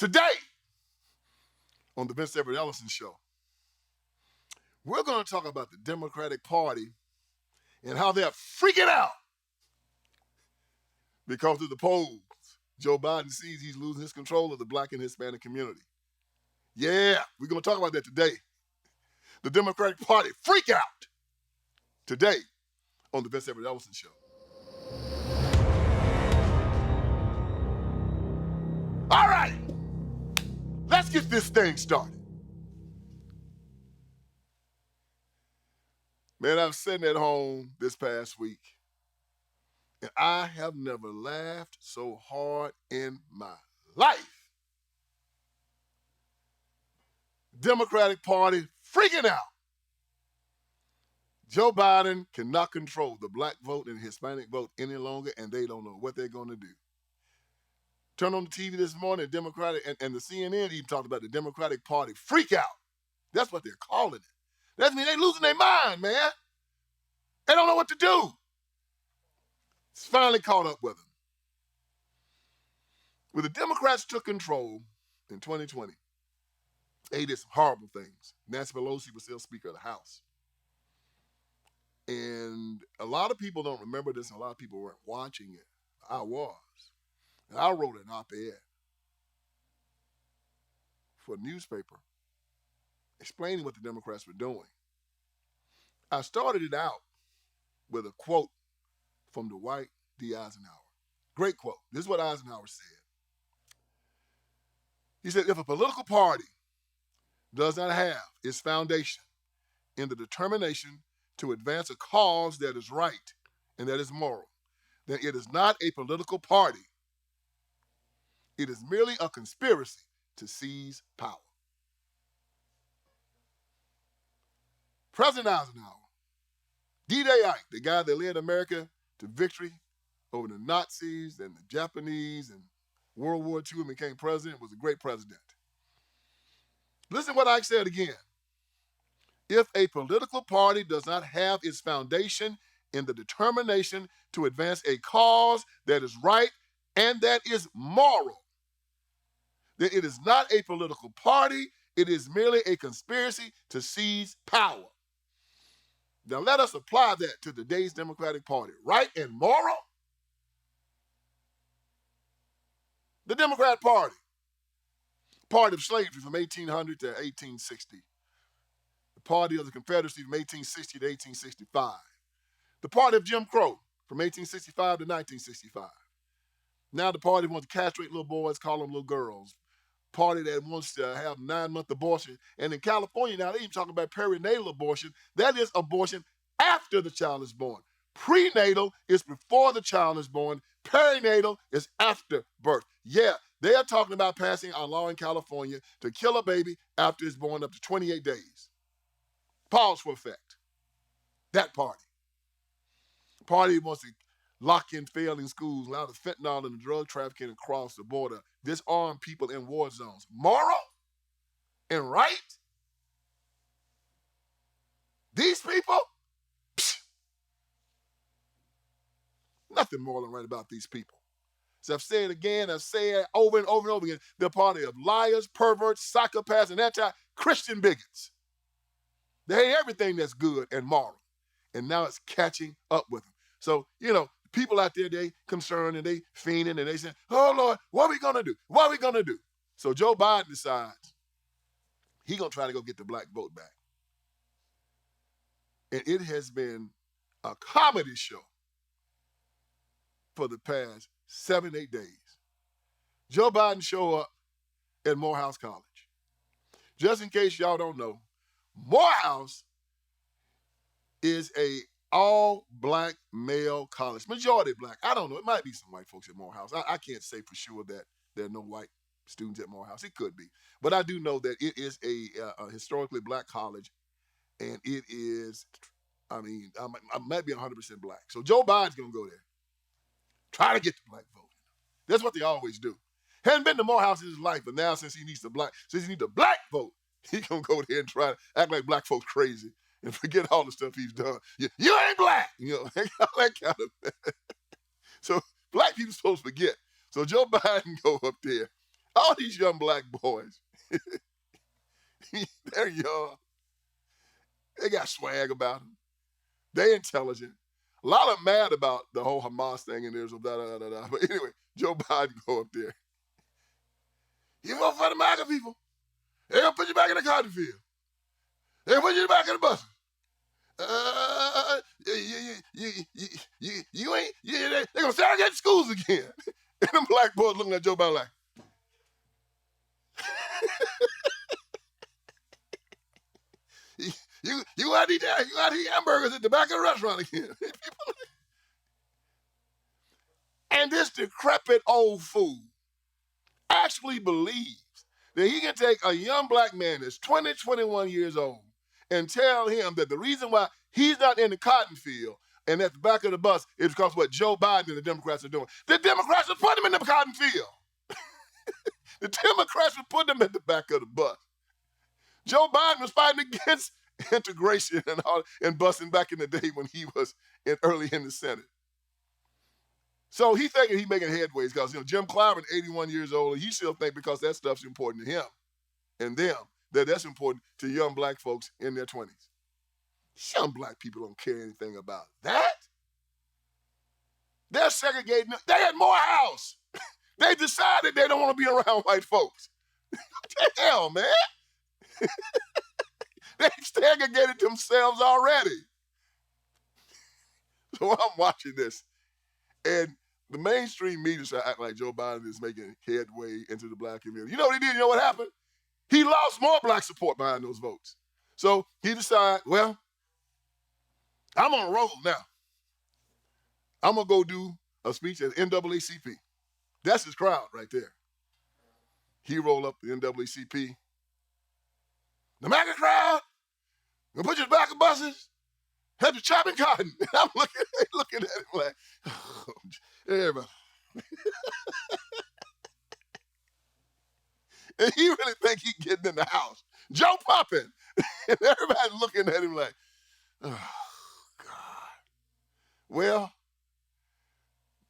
Today, on the Vince Everett Ellison Show, we're going to talk about the Democratic Party and how they're freaking out because of the polls. Joe Biden sees he's losing his control of the Black and Hispanic community. Yeah, we're going to talk about that today. The Democratic Party freak out today on the Vince Everett Ellison Show. All right, let's get this thing started. Man, I was sitting at home this past week, and I have never laughed so hard in my life. Democratic Party freaking out. Joe Biden cannot control the Black vote and Hispanic vote any longer, and they don't know what they're going to do. Turn on the TV this morning, Democratic, and the CNN even talked about the Democratic Party freak out. That's what they're calling it. That means they're losing their mind, man. They don't know what to do. It's finally caught up with them. When the Democrats took control in 2020, they did some horrible things. Nancy Pelosi was still Speaker of the House. And a lot of people don't remember this, and a lot of people weren't watching it. I was. And I wrote an op-ed for a newspaper explaining what the Democrats were doing. I started it out with a quote from Dwight D. Eisenhower. Great quote. This is what Eisenhower said. He said, if a political party does not have its foundation in the determination to advance a cause that is right and that is moral, then it is not a political party. It is merely a conspiracy to seize power. President Eisenhower, D-Day Ike, the guy that led America to victory over the Nazis and the Japanese and World War II and became president, was a great president. Listen to what Ike said again. If a political party does not have its foundation in the determination to advance a cause that is right and that is moral, then it is not a political party, it is merely a conspiracy to seize power. Now let us apply that to today's Democratic Party. Right and moral? The Democrat Party, party of slavery from 1800 to 1860. The party of the Confederacy from 1860 to 1865. The party of Jim Crow from 1865 to 1965. Now the party wants to castrate little boys, call them little girls. Party that wants to have 9-month abortion. And in California now, they even talking about perinatal abortion. That is abortion after the child is born. Prenatal is before the child is born. Perinatal is after birth. Yeah, they are talking about passing a law in California to kill a baby after it's born up to 28 days. Pause for effect. That party. Party wants to lock in failing schools, allow the fentanyl and the drug trafficking across the border, disarm people in war zones. Moral and right? These people? Psh, nothing moral and right about these people. So I've said it again, I've said it over and over and over again. They're a party of liars, perverts, psychopaths, and anti-Christian bigots. They hate everything that's good and moral. And now it's catching up with them. So, people out there, they concerned and they fiending and they say, oh, Lord, what are we going to do? What are we going to do? So Joe Biden decides he's going to try to go get the Black vote back. And it has been a comedy show for the past 7-8 days. Joe Biden show up at Morehouse College. Just in case y'all don't know, Morehouse is a all-Black male college, majority Black. I don't know. It might be some white folks at Morehouse. I can't say for sure that there are no white students at Morehouse. It could be. But I do know that it is a historically Black college, and it is, I might be 100% Black. So Joe Biden's going to go there, try to get the Black vote. That's what they always do. Hadn't been to Morehouse in his life, but now since he needs the Black vote, he's going to go there and try to act like Black folks crazy and forget all the stuff he's done. You ain't Black, that kind of. So Black people supposed to forget. So Joe Biden go up there All these young black boys, they're young. They got swag about them. They intelligent. A lot of them mad about the whole Hamas thing and there's da da da da. But anyway, Joe Biden go up there. You vote for the MAGA people. They're gonna put you back in the cotton field. They're gonna put you back in the bus. You ain't. They're gonna segregate schools again. And them black boys looking at Joe Biden like, you gotta eat that. You gotta eat hamburgers at the back of the restaurant again. And this decrepit old fool actually believes that he can take a young black man that's 20, 21 years old and tell him that the reason why he's not in the cotton field and at the back of the bus is because what Joe Biden and the Democrats are doing. The Democrats will put him in the cotton field. The Democrats will put him at the back of the bus. Joe Biden was fighting against integration and all and busing back in the day when he was early in the Senate. So he thinking he's making headways because Jim Clyburn, 81 years old, and he still think because that stuff's important to him and them that's important to young black folks in their 20s. Young black people don't care anything about that. They're segregating. They at Morehouse. They decided they don't want to be around white folks. What the hell, man? They segregated themselves already. So I'm watching this, and the mainstream media should act like Joe Biden is making headway into the black community. You know what he did? You know what happened? He lost more black support behind those votes. So he decided, well, I'm on a roll now. I'm going to go do a speech at NAACP. That's his crowd right there. He rolled up the NAACP. The MAGA crowd, gonna put you in the back of buses, have you chopping cotton. And I'm looking at him like, oh, everybody. And he really think he getting in the house. Joe popping. And everybody looking at him like, oh, God. Well,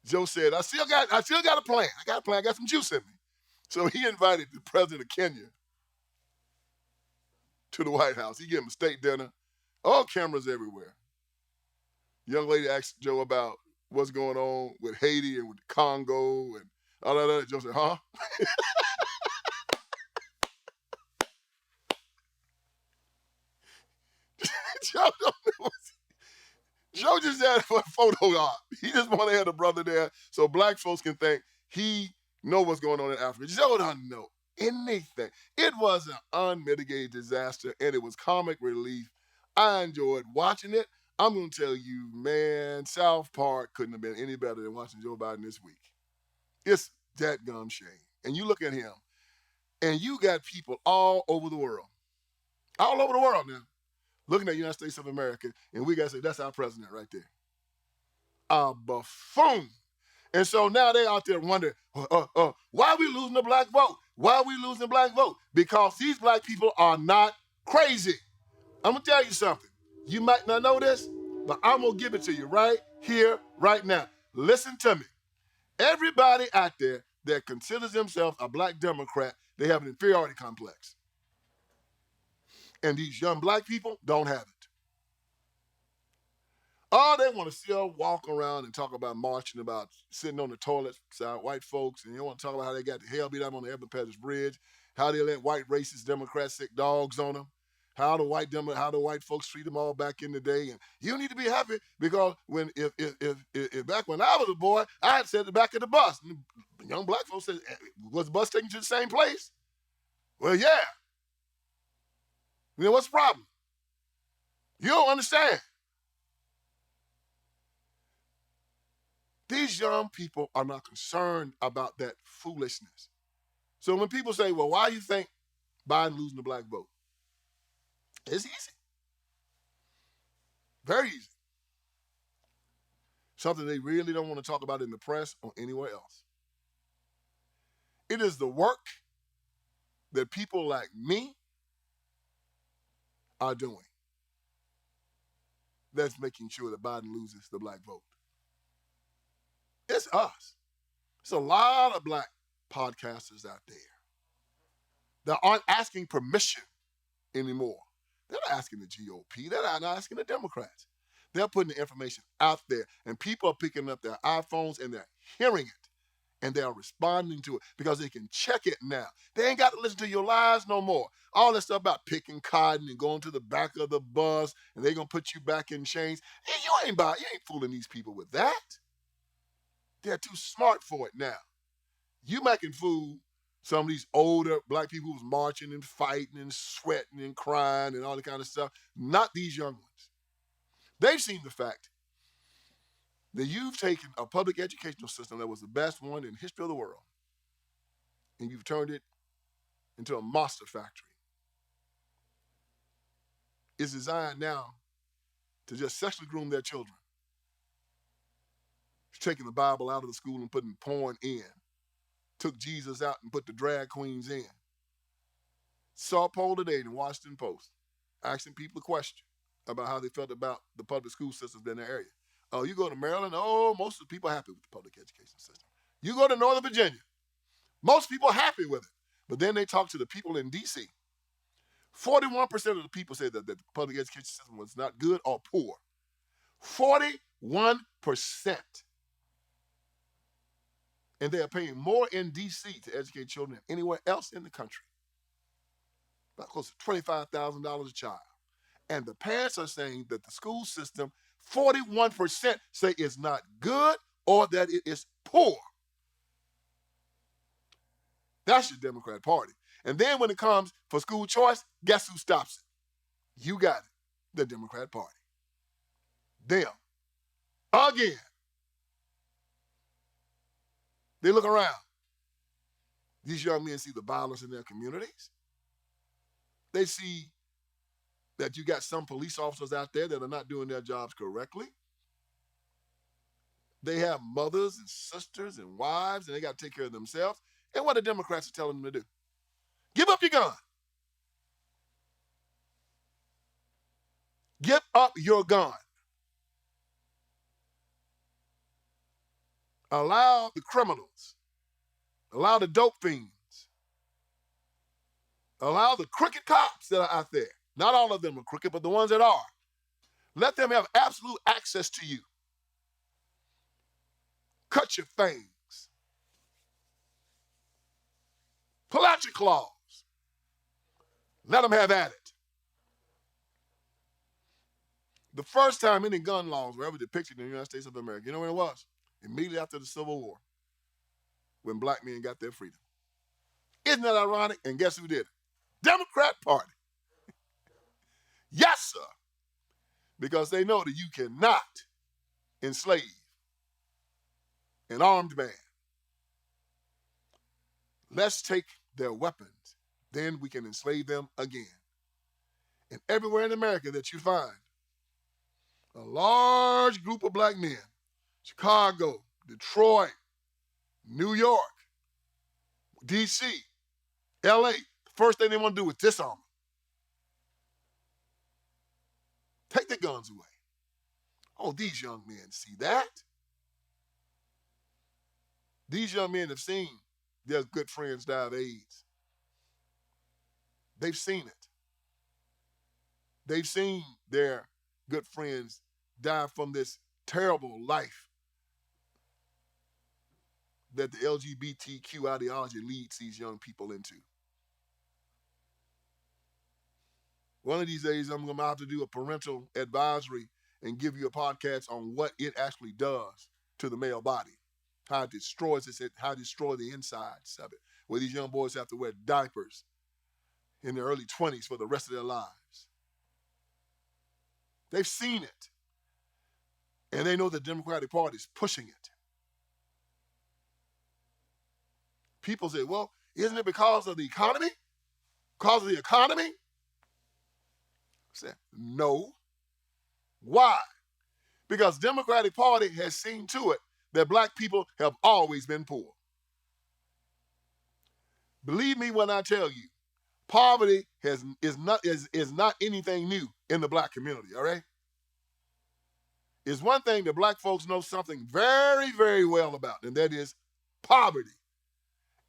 Joe said, I still got a plan. I got a plan. I got some juice in me. So he invited the president of Kenya to the White House. He gave him a state dinner. All cameras everywhere. Young lady asked Joe about what's going on with Haiti and with the Congo and all that. Joe said, huh? Joe just had a photo op. He just want to have a brother there so black folks can think he know what's going on in Africa. Joe don't know anything. It was an unmitigated disaster, and it was comic relief. I enjoyed watching it. I'm going to tell you, man, South Park couldn't have been any better than watching Joe Biden this week. It's that gum shame. And you look at him, and you got people all over the world now, looking at the United States of America, and we got to say, that's our president right there. A buffoon. And so now they out there wondering, why are we losing the black vote? Why are we losing the black vote? Because these black people are not crazy. I'm going to tell you something. You might not know this, but I'm going to give it to you right here, right now. Listen to me. Everybody out there that considers themselves a black Democrat, they have an inferiority complex. And these young black people don't have it. Oh, they want to still walk around and talk about marching, about sitting on the toilet beside white folks, and they want to talk about how they got the hell beat up on the Edmund Pettus Bridge, how they let white racist Democrats sick dogs on them, how the white folks treat them all back in the day. And you need to be happy because if back when I was a boy, I had sat at the back of the bus. And young black folks said, was the bus taking you to the same place? Well, yeah. You know, what's the problem? You don't understand. These young people are not concerned about that foolishness. So when people say, well, why do you think Biden losing the black vote? It's easy. Very easy. Something they really don't want to talk about in the press or anywhere else. It is the work that people like me are doing that's making sure that Biden loses the black vote. It's us. It's a lot of black podcasters out there. that aren't asking permission anymore. They're not asking the GOP. They're not asking the Democrats. They're putting the information out there, and people are picking up their iPhones and they're hearing it, and they're responding to it because they can check it now. They ain't got to listen to your lies no more. All that stuff about picking cotton and going to the back of the bus, and they're gonna put you back in chains. Hey, you ain't fooling these people with that. They're too smart for it now. You making fool some of these older black people who's marching and fighting and sweating and crying and all that kind of stuff. Not these young ones. They've seen the fact that you've taken a public educational system that was the best one in the history of the world, and you've turned it into a monster factory. It's designed now to just sexually groom their children. It's taking the Bible out of the school and putting porn in. Took Jesus out and put the drag queens in. Saw a poll today in the Washington Post asking people a question about how they felt about the public school systems in their area. Oh, you go to Maryland, most of the people are happy with the public education system. You go to Northern Virginia, most people are happy with it. But then they talk to the people in D.C. 41% of the people say that the public education system was not good or poor. 41%. And they are paying more in D.C. to educate children than anywhere else in the country. About close to $25,000 a child. And the parents are saying that the school system, 41% say it's not good or that it is poor. That's your Democrat Party. And then when it comes for school choice, guess who stops it? You got it, the Democrat Party. Them. Again. They look around. These young men see the violence in their communities. They see that you got some police officers out there that are not doing their jobs correctly. They have mothers and sisters and wives, and they got to take care of themselves. And what the Democrats are telling them to do? Give up your gun. Give up your gun. Allow the criminals, allow the dope fiends, allow the crooked cops that are out there. Not all of them are crooked, but the ones that are. Let them have absolute access to you. Cut your fangs. Pull out your claws. Let them have at it. The first time any gun laws were ever depicted in the United States of America, you know when it was? Immediately after the Civil War, when black men got their freedom. Isn't that ironic? And guess who did it? Democrat Party. Yes, sir. Because they know that you cannot enslave an armed man. Let's take their weapons, then we can enslave them again. And everywhere in America that you find a large group of black men, Chicago, Detroit, New York, D.C., L.A., the first thing they want to do is disarm them. Take the guns away. Oh, these young men see that. These young men have seen their good friends die of AIDS. They've seen it. They've seen their good friends die from this terrible life that the LGBTQ ideology leads these young people into. One of these days, I'm going to have to do a parental advisory and give you a podcast on what it actually does to the male body, how it destroys it, how it destroys the insides of it, where these young boys have to wear diapers in their early 20s for the rest of their lives. They've seen it, and they know the Democratic Party is pushing it. People say, well, isn't it because of the economy? Because of the economy? I said, no. Why? Because the Democratic Party has seen to it that black people have always been poor. Believe me when I tell you, poverty is not anything new in the black community, all right? It's one thing that black folks know something very, very well about, and that is poverty.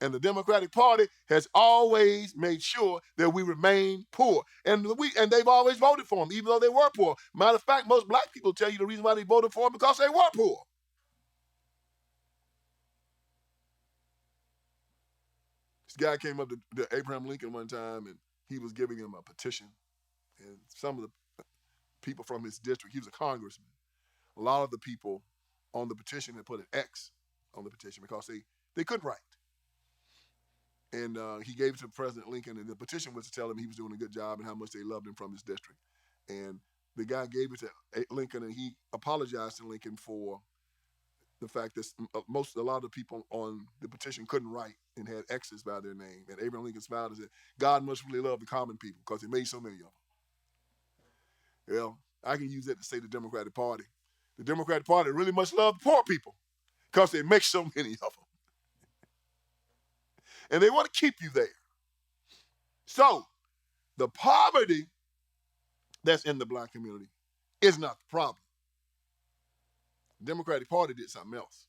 And the Democratic Party has always made sure that we remain poor. And they've always voted for them, even though they were poor. Matter of fact, most black people tell you the reason why they voted for them because they were poor. This guy came up to Abraham Lincoln one time, and he was giving him a petition. And some of the people from his district, he was a congressman, a lot of the people on the petition had put an X on the petition because they couldn't write. And he gave it to President Lincoln, and the petition was to tell him he was doing a good job and how much they loved him from his district. And the guy gave it to Lincoln, and he apologized to Lincoln for the fact that a lot of the people on the petition couldn't write and had X's by their name. And Abraham Lincoln smiled and said, God must really love the common people because he made so many of them. Well, I can use that to say the Democratic Party. The Democratic Party really must love the poor people because they make so many of them. And they want to keep you there. So, the poverty that's in the black community is not the problem. The Democratic Party did something else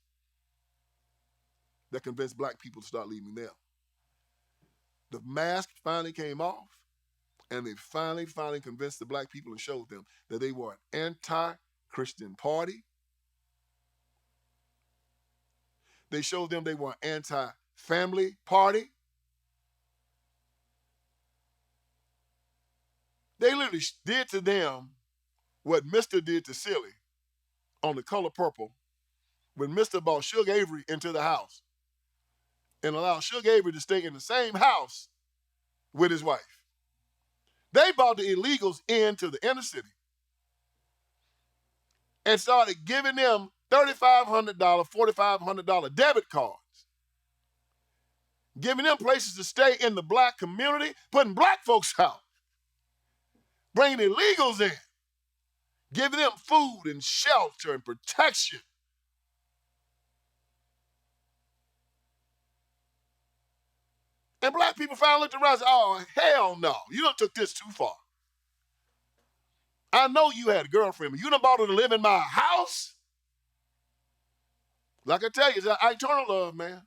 that convinced black people to start leaving them. The mask finally came off, and they finally convinced the black people and showed them that they were an anti-Christian party. They showed them they were an anti-family party. They literally did to them what Mr. did to Silly on The Color Purple when Mr. brought Suge Avery into the house and allowed Suge Avery to stay in the same house with his wife. They brought the illegals into the inner city and started giving them $3,500, $4,500 debit cards, giving them places to stay in the black community, putting black folks out, bringing illegals in, giving them food and shelter and protection. And black people finally looked around and said, oh, hell no, you done took this too far. I know you had a girlfriend, but you done brought her to live in my house? Like I tell you, it's an eternal love, man.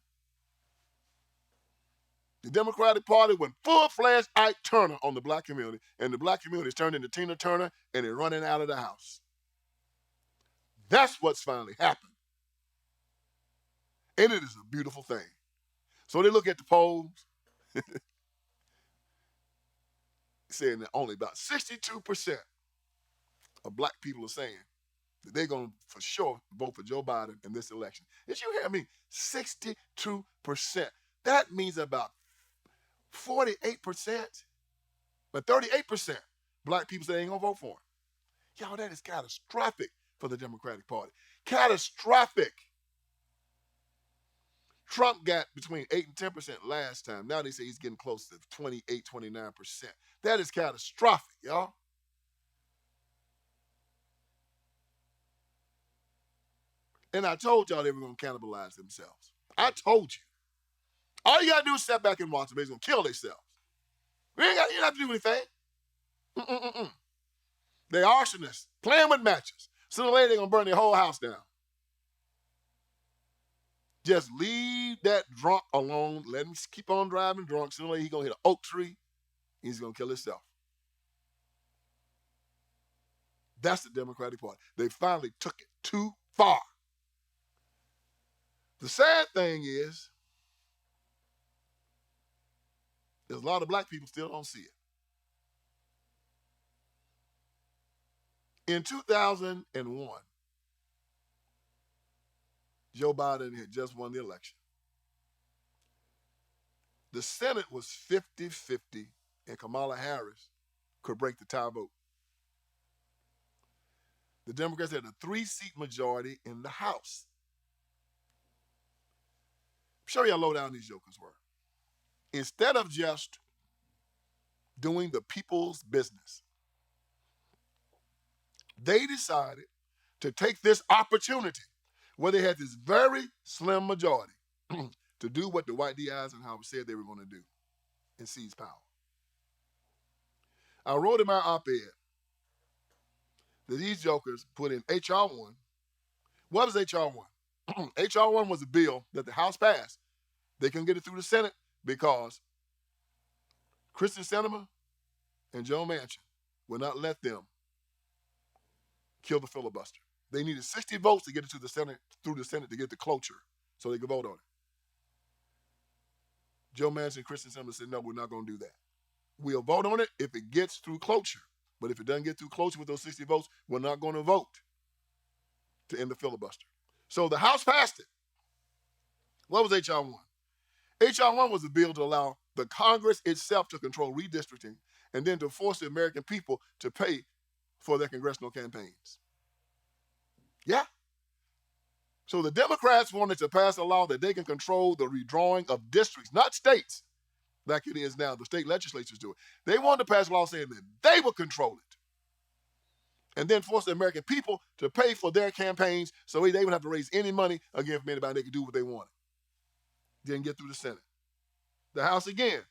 The Democratic Party went full-fledged Ike Turner on the black community, and the black community is turned into Tina Turner, and they're running out of the house. That's what's finally happened. And it is a beautiful thing. So they look at the polls, saying that only about 62% of black people are saying that they're going to, for sure, vote for Joe Biden in this election. Did you hear me? 62%. That means about 48%, but 38% black people say they ain't going to vote for him. Y'all, that is catastrophic for the Democratic Party. Catastrophic. Trump got between 8 and 10% last time. Now they say he's getting close to 28, 29%. That is catastrophic, y'all. And I told y'all they were going to cannibalize themselves. I told you. All you got to do is step back and watch them. They're going to kill themselves. You don't have to do anything. Mm-mm-mm-mm. They arsonists, playing with matches. Sooner or later, they're going to burn their whole house down. Just leave that drunk alone. Let him keep on driving drunk. Sooner or later, he's going to hit an oak tree. And he's going to kill himself. That's the Democratic Party. They finally took it too far. The sad thing is, there's a lot of black people still don't see it. In 2001, Joe Biden had just won the election. The Senate was 50-50, and Kamala Harris could break the tie vote. The Democrats had a 3-seat majority in the House. Show you how low down these jokers were. Instead of just doing the people's business, they decided to take this opportunity where they had this very slim majority to do what the Dwight D. Eisenhower said they were going to do and seize power. I wrote in my op-ed that these jokers put in H.R. 1. What is H.R. 1? H.R. 1 was a bill that the House passed They couldn't get it through the Senate because Kristen Sinema and Joe Manchin would not let them kill the filibuster. They needed 60 votes to get it to the Senate, through the Senate to get the cloture so they could vote on it. Joe Manchin and Kristen Sinema said, no, we're not going to do that. We'll vote on it if it gets through cloture. But if it doesn't get through cloture with those 60 votes, we're not going to vote to end the filibuster. So the House passed it. What was H.R. 1? H.R. 1 was a bill to allow the Congress itself to control redistricting and then to force the American people to pay for their congressional campaigns. Yeah. So the Democrats wanted to pass a law that they can control the redrawing of districts, not states, like it is now. The state legislatures do it. They wanted to pass a law saying that they would control it and then force the American people to pay for their campaigns so they wouldn't have to raise any money again from anybody. They could do what they wanted. Didn't get through the Senate. The House again.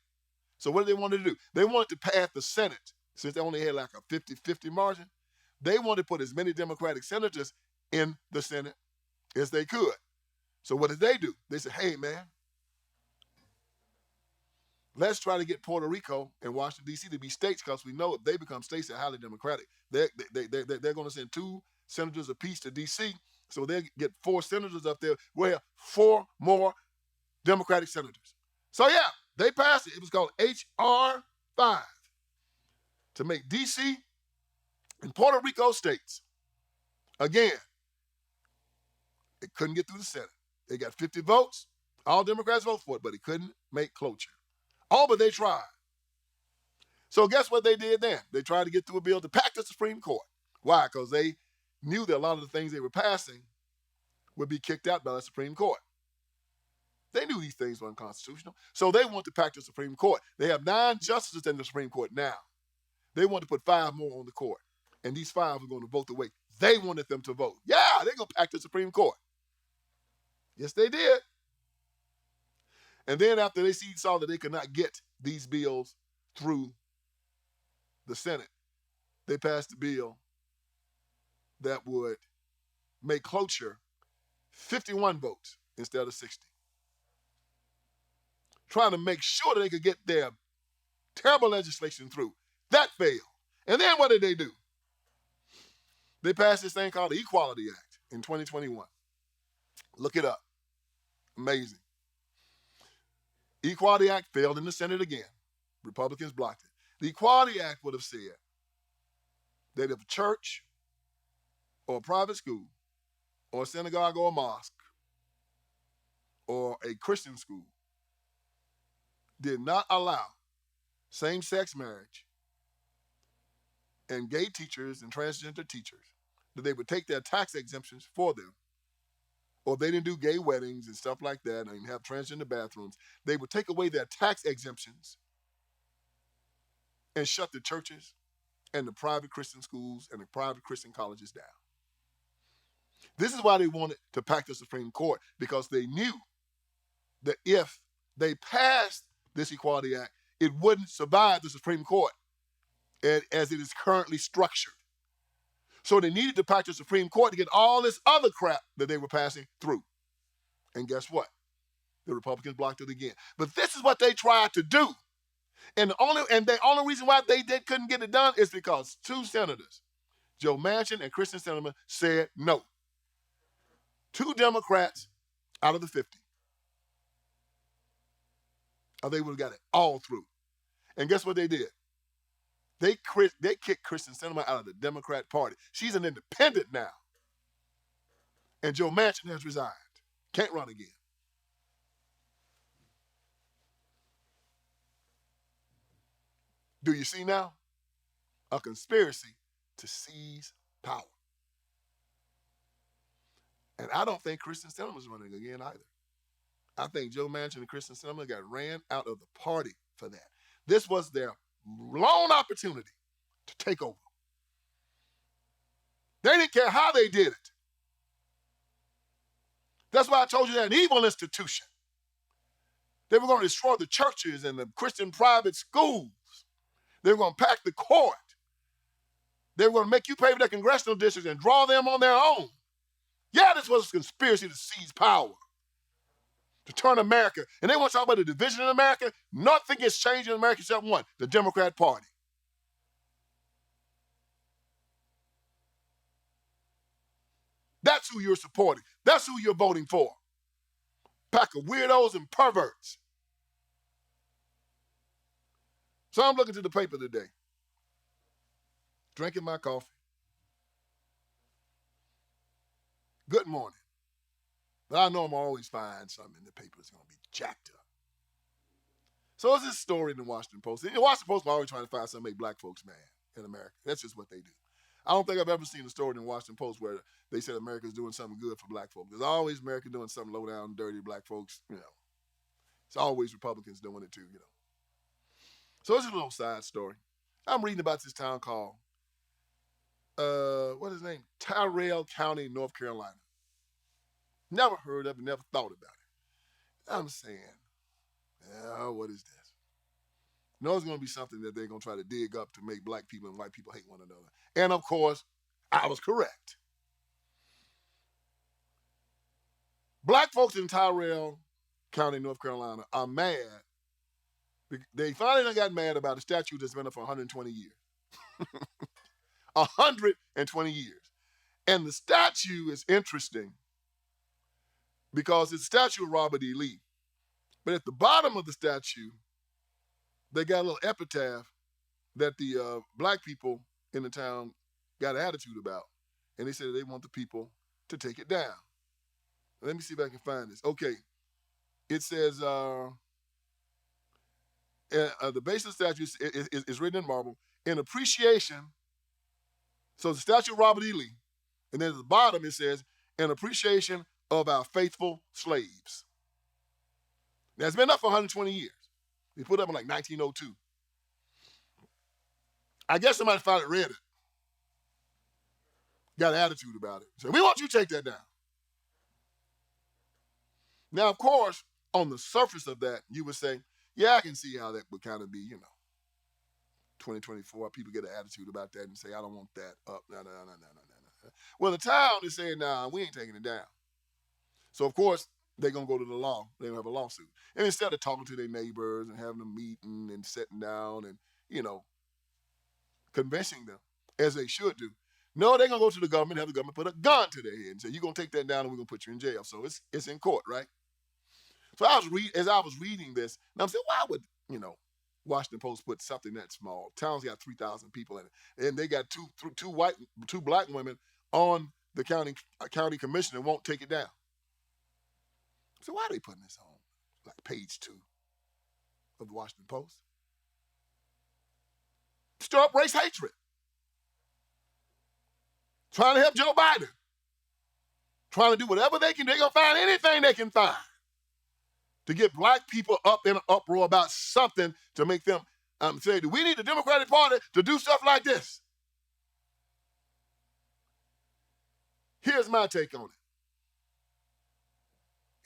So what did they want to do? They wanted to pass the Senate, since they only had like a 50-50 margin. They wanted to put as many Democratic senators in the Senate as they could. So what did they do? They said, hey, man, let's try to get Puerto Rico and Washington, D.C. to be states, because we know if they become states, they're highly Democratic. They're going to send 2 senators apiece to D.C., so they'll get 4 senators up there. We'll have 4 more Democratic senators. So, yeah, they passed it. It was called H.R. 5 to make D.C. and Puerto Rico states. Again, it couldn't get through the Senate. They got 50 votes. All Democrats voted for it, but it couldn't make cloture. Oh, but they tried. So guess what they did then? They tried to get through a bill to pack the Supreme Court. Why? Because they knew that a lot of the things they were passing would be kicked out by the Supreme Court. They knew these things were unconstitutional. So they want to pack the Supreme Court. They have 9 justices in the Supreme Court now. They want to put 5 more on the court. And these 5 are going to vote the way they wanted them to vote. Yeah, they're going to pack the Supreme Court. Yes, they did. And then after they saw that they could not get these bills through the Senate, they passed a bill that would make cloture 51 votes instead of 60. Trying to make sure that they could get their terrible legislation through. That failed. And then what did they do? They passed this thing called the Equality Act in 2021. Look it up. Amazing. Equality Act failed in the Senate again. Republicans blocked it. The Equality Act would have said that if a church or a private school or a synagogue or a mosque or a Christian school did not allow same-sex marriage and gay teachers and transgender teachers, that they would take their tax exemptions for them. Or if they didn't do gay weddings and stuff like that and have transgender bathrooms, they would take away their tax exemptions and shut the churches and the private Christian schools and the private Christian colleges down. This is why they wanted to pack the Supreme Court, because they knew that if they passed this Equality Act, it wouldn't survive the Supreme Court as it is currently structured. So they needed to pack the Supreme Court to get all this other crap that they were passing through. And guess what? The Republicans blocked it again. But this is what they tried to do. And the only reason why they couldn't get it done is because 2 senators, Joe Manchin and Kristen Sinema, said no. 2 Democrats out of the 50. Or they would have got it all through. And guess what they did? They kicked Kristen Sinema out of the Democrat Party. She's an independent now. And Joe Manchin has resigned. Can't run again. Do you see now? A conspiracy to seize power. And I don't think Kristen Sinema is running again either. I think Joe Manchin and Kristen Sinema got ran out of the party for that. This was their lone opportunity to take over. They didn't care how they did it. That's why I told you they're an evil institution. They were going to destroy the churches and the Christian private schools. They were going to pack the court. They were going to make you pay for their congressional districts and draw them on their own. Yeah, this was a conspiracy to seize power. to turn America. And they want to talk about the division in America. Nothing is changing in America except one, the Democrat Party. That's who you're supporting. That's who you're voting for. Pack of weirdos and perverts. So I'm looking to the paper today, drinking my coffee. Good morning. But I know I'm always find something in the paper that's going to be jacked up. So it's this story in the Washington Post. The Washington Post is always trying to find something to make black folks mad in America. That's just what they do. I don't think I've ever seen a story in the Washington Post where they said America's doing something good for black folks. There's always America doing something low down, dirty black folks, It's always Republicans doing it too, So it's a little side story. I'm reading about this town called, what is his name? Tyrrell County, North Carolina. Never heard of it, never thought about it. I'm saying, what is this? No, it's going to be something that they're going to try to dig up to make black people and white people hate one another. And of course, I was correct. Black folks in Tyrrell County, North Carolina are mad. They finally got mad about a statue that's been up for 120 years. 120 years. And the statue is interesting because it's a statue of Robert E. Lee. But at the bottom of the statue, they got a little epitaph that the black people in the town got an attitude about. And they said they want the people to take it down. Let me see if I can find this. Okay. It says, the base of the statue is written in marble, in appreciation. So the statue of Robert E. Lee. And then at the bottom it says, in appreciation of our faithful slaves. Now, it's been up for 120 years. They put it up in like 1902. I guess somebody finally read it. Got an attitude about it. So we want you to take that down. Now, of course, on the surface of that, you would say, yeah, I can see how that would kind of be, 2024, people get an attitude about that and say, I don't want that up. No. Well, the town is saying, nah, we ain't taking it down. So, of course, they're going to go to the law. They're going to have a lawsuit. And instead of talking to their neighbors and having a meeting and sitting down and, convincing them, as they should do, no, they're going to go to the government, have the government put a gun to their head and say, you're going to take that down and we're going to put you in jail. So it's in court, right? So as I was reading this, and I'm saying, why would, Washington Post put something that small? Town's got 3,000 people in it. And they got two black women on the county commission and won't take it down. So why are they putting this on like page 2 of the Washington Post? Stir up race hatred. Trying to help Joe Biden. Trying to do whatever they can. They're going to find anything they can find to get black people up in an uproar about something to make them say, do we need the Democratic Party to do stuff like this? Here's my take on it.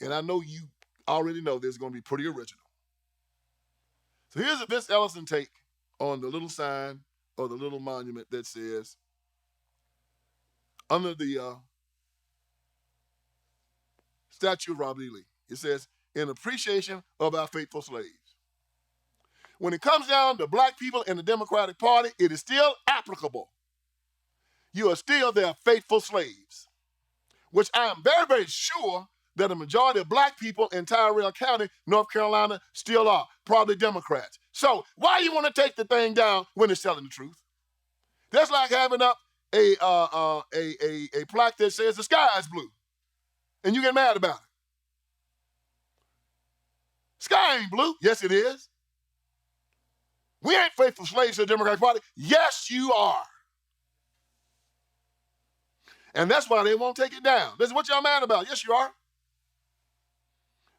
And I know you already know this is going to be pretty original. So here's a Vince Ellison take on the little sign or the little monument that says, under the statue of Robert E. Lee, it says, in appreciation of our faithful slaves. When it comes down to black people in the Democratic Party, it is still applicable. You are still their faithful slaves, which I am very, very sure that a majority of black people in Tyrrell County, North Carolina, still are, probably Democrats. So why you want to take the thing down when it's telling the truth? That's like having up a plaque that says the sky is blue, and you get mad about it. Sky ain't blue. Yes, it is. We ain't faithful slaves to the Democratic Party. Yes, you are. And that's why they won't take it down. This is what y'all mad about. Yes, you are.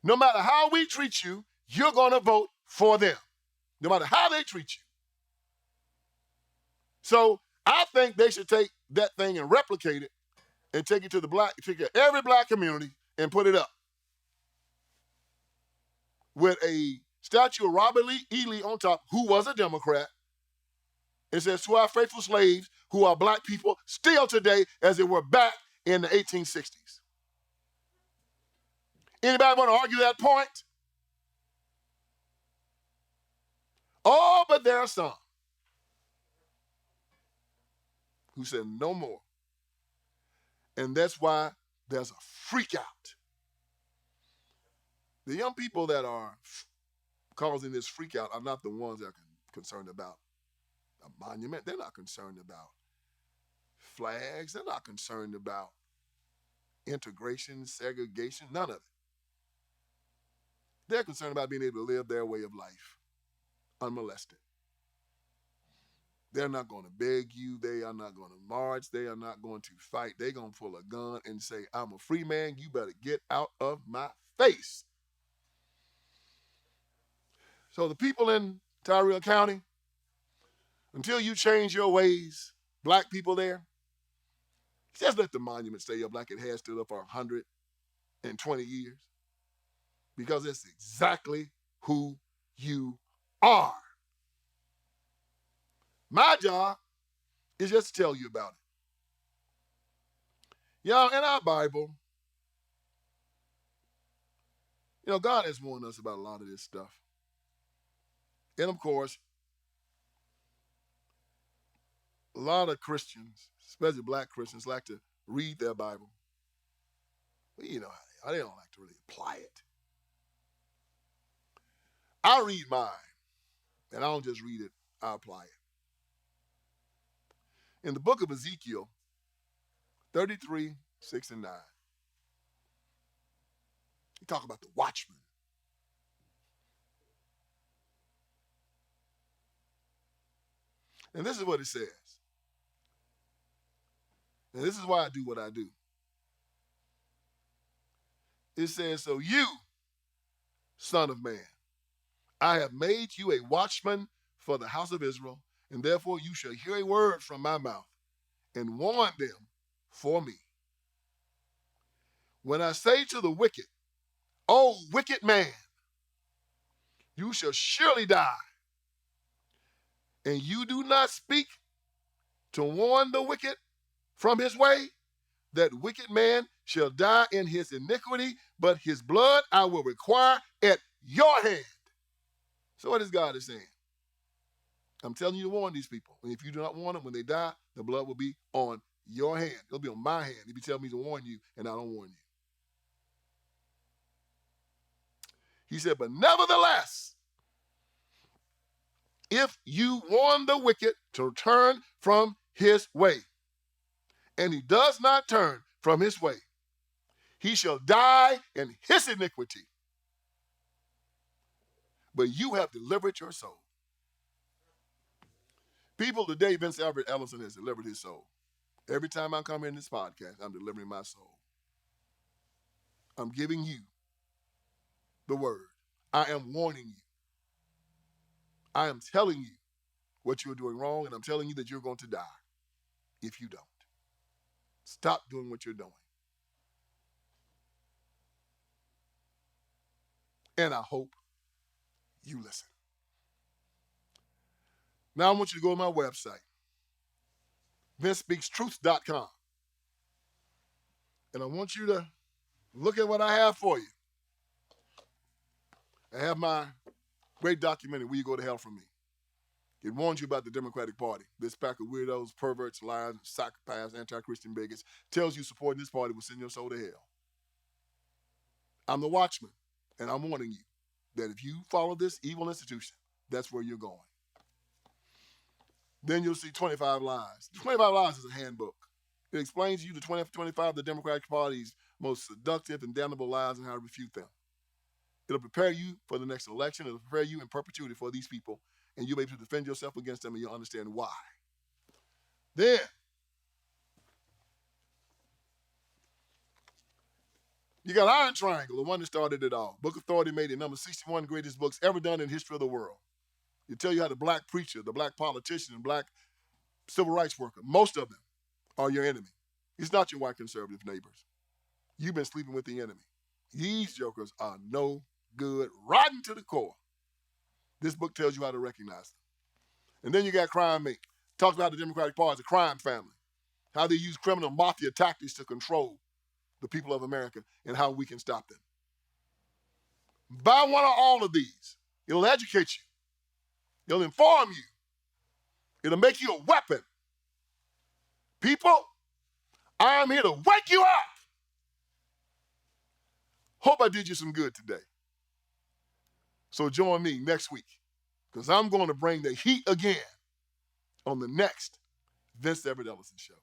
No matter how we treat you, you're going to vote for them. No matter how they treat you. So I think they should take that thing and replicate it and take it to every black community and put it up with a statue of Robert E. Lee on top, who was a Democrat. It says, to our faithful slaves who are black people still today as they were back in the 1860s. Anybody want to argue that point? Oh, but there are some who said no more. And that's why there's a freak out. The young people that are causing this freak out are not the ones that are concerned about a monument. They're not concerned about flags. They're not concerned about integration, segregation, none of it. They're concerned about being able to live their way of life unmolested. They're not going to beg you. They are not going to march. They are not going to fight. They're going to pull a gun and say, I'm a free man. You better get out of my face. So the people in Tyrell County, until you change your ways, black people there, just let the monument stay up like it has stood up for 120 years. Because it's exactly who you are. My job is just to tell you about it. Y'all, in our Bible, God has warned us about a lot of this stuff. And of course, a lot of Christians, especially black Christians, like to read their Bible. But you know how they don't like to really apply it. I read mine, and I don't just read it, I apply it. In the book of Ezekiel 33, 6 and 9, he talks about the watchman. And this is what it says. And this is why I do what I do. It says, so you, son of man, I have made you a watchman for the house of Israel, and therefore you shall hear a word from my mouth and warn them for me. When I say to the wicked, O wicked man, you shall surely die, and you do not speak to warn the wicked from his way, that wicked man shall die in his iniquity, but his blood I will require at your hand. So what is God is saying? I'm telling you to warn these people. And if you do not warn them, when they die, the blood will be on your hand. It'll be on my hand. He'll be telling me to warn you, and I don't warn you. He said, but nevertheless, if you warn the wicked to turn from his way, and he does not turn from his way, he shall die in his iniquity. But you have delivered your soul. People today, Vince Albert Ellison has delivered his soul. Every time I come in this podcast, I'm delivering my soul. I'm giving you the word. I am warning you. I am telling you what you're doing wrong, and I'm telling you that you're going to die if you don't. Stop doing what you're doing. And I hope you listen. Now I want you to go to my website, VinceSpeaksTruth.com. And I want you to look at what I have for you. I have my great documentary, Will You Go to Hell From Me? It warns you about the Democratic Party. This pack of weirdos, perverts, liars, psychopaths, anti-Christian bigots, tells you supporting this party will send your soul to hell. I'm the watchman, and I'm warning you that if you follow this evil institution, that's where you're going. Then you'll see 25 Lies. 25 Lies is a handbook. It explains to you the 25 of the Democratic Party's most seductive and damnable lies and how to refute them. It'll prepare you for the next election. It'll prepare you in perpetuity for these people, and you'll be able to defend yourself against them, and you'll understand why. Then, you got Iron Triangle, the one that started it all. Book Authority made it number 61 greatest books ever done in the history of the world. It tell you how the black preacher, the black politician, and black civil rights worker, most of them are your enemy. It's not your white conservative neighbors. You've been sleeping with the enemy. These jokers are no good, rotten to the core. This book tells you how to recognize them. And then you got Crime Inc. Talks about the Democratic Party as a crime family, how they use criminal mafia tactics to control the people of America and how we can stop them. Buy one or all of these. It'll educate you. It'll inform you. It'll make you a weapon. People, I'm here to wake you up. Hope I did you some good today. So join me next week, because I'm going to bring the heat again on the next Vince Everett Ellison Show.